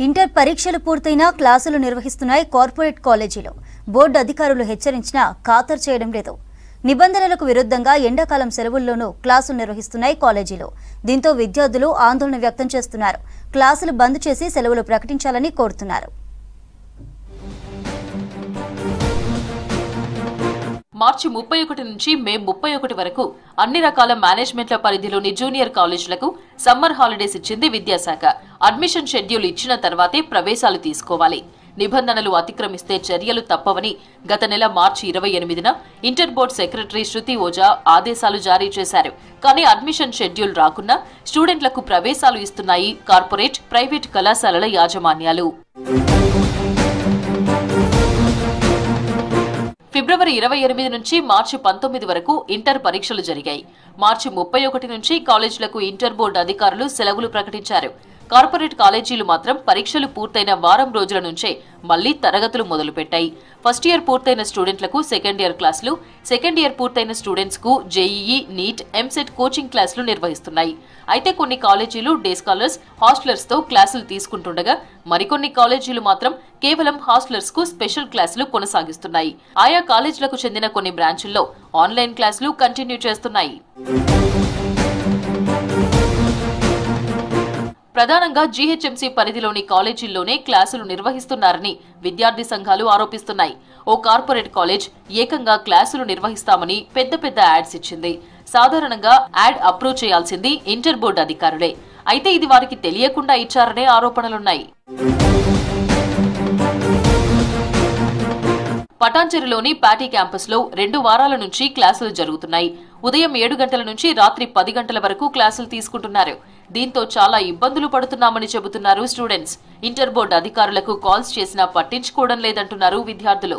Inter పరీక్షలు పూర్తయినా క్లాసులు నిర్వహిస్తున్నాయి కార్పొరేట్ కాలేజీలో. బోర్డు అధికారులు హెచ్చరించినా ఖాతరు చేయడం లేదు. నిబంధనలకు విరుద్ధంగా ఎండాకాలం సెలవుల్లోనూ క్లాసులు నిర్వహిస్తున్నాయి కాలేజీలో. దీంతో విద్యార్థులు ఆందోళన వ్యక్తం చేస్తున్నారు. క్లాసులు బంద్ చేసి సెలవులు ప్రకటించాలని కోరుతున్నారు. మార్చి 31 నుంచి మే 31 వరకు అన్ని రకాల మేనేజ్మెంట్ల పరిధిలోని జూనియర్ కాలేజీలకు సమ్మర్ హాలిడేస్ ఇచ్చింది విద్యాశాఖ. అడ్మిషన్ షెడ్యూల్ ఇచ్చిన తర్వాతే ప్రవేశాలు తీసుకోవాలి. నిబంధనలు అతిక్రమిస్తే చర్యలు తప్పవని గత నెల మార్చి 28న ఇంటర్ బోర్డు సెక్రటరీ శృతి ఓజా ఆదేశాలు జారీ చేశారు. కానీ అడ్మిషన్ షెడ్యూల్ రాకున్నా స్టూడెంట్లకు ప్రవేశాలు ఇస్తున్నాయి కార్పొరేట్, ప్రైవేట్ కళాశాలల యాజమాన్యాలు. ఫిబ్రవరి 28 నుంచి మార్చి 19 వరకు ఇంటర్ పరీక్షలు జరిగాయి. మార్చి 31 నుంచి కాలేజీలకు ఇంటర్ బోర్డు అధికారులు సెలవులు ప్రకటించారు. కార్పొరేట్ కాలేజీలు మాత్రం పరీక్షలు పూర్తయిన వారం రోజుల నుంచే మళ్లీ తరగతులు మొదలుపెట్టాయి. ఫస్ట్ ఇయర్ పూర్తయిన స్టూడెంట్లకు సెకండ్ ఇయర్ క్లాసులు, సెకండ్ ఇయర్ పూర్తయిన స్టూడెంట్స్ కు జేఈఈ, నీట్, ఎంసెట్ కోచింగ్ క్లాసులు నిర్వహిస్తున్నాయి. అయితే కొన్ని కాలేజీలు డే స్కాలర్స్, హాస్టలర్స్ తో క్లాసులు తీసుకుంటుండగా మరికొన్ని కాలేజీలు మాత్రం కేవలం హాస్టలర్స్ కు స్పెషల్ క్లాసులు కొనసాగిస్తున్నాయి. ఆయా కాలేజీలకు చెందిన కొన్ని బ్రాంచుల్లో ఆన్లైన్ క్లాసులు కంటిన్యూ చేస్తున్నాయి. ప్రధానంగా జీహెచ్ఎంసీ పరిధిలోని కాలేజీల్లోనే క్లాసులు నిర్వహిస్తున్నారని విద్యార్థి సంఘాలు ఆరోపిస్తున్నాయి. ఓ కార్పొరేట్ కాలేజ్ ఏకంగా క్లాసులు నిర్వహిస్తామని పెద్ద పెద్ద యాడ్స్ ఇచ్చింది. సాధారణంగా యాడ్ అప్రూవ్ చేయాల్సింది ఇంటర్ బోర్డు అధికారులే. అయితే ఇది వారికి తెలియకుండా ఇచ్చారనే ఆరోపణలున్నాయి. పటాన్చెరులోని పాటీ క్యాంపస్ లో 2 వారాల నుంచి క్లాసులు జరుగుతున్నాయి. ఉదయం 7 గంటల నుంచి రాత్రి 10 గంటల వరకు క్లాసులు తీసుకుంటున్నారు. దీంతో చాలా ఇబ్బందులు పడుతున్నామని చెబుతున్నారు స్టూడెంట్స్. ఇంటర్ బోర్డు అధికారులకు కాల్స్ చేసినా పట్టించుకోవడం లేదంటున్నారు విద్యార్థులు.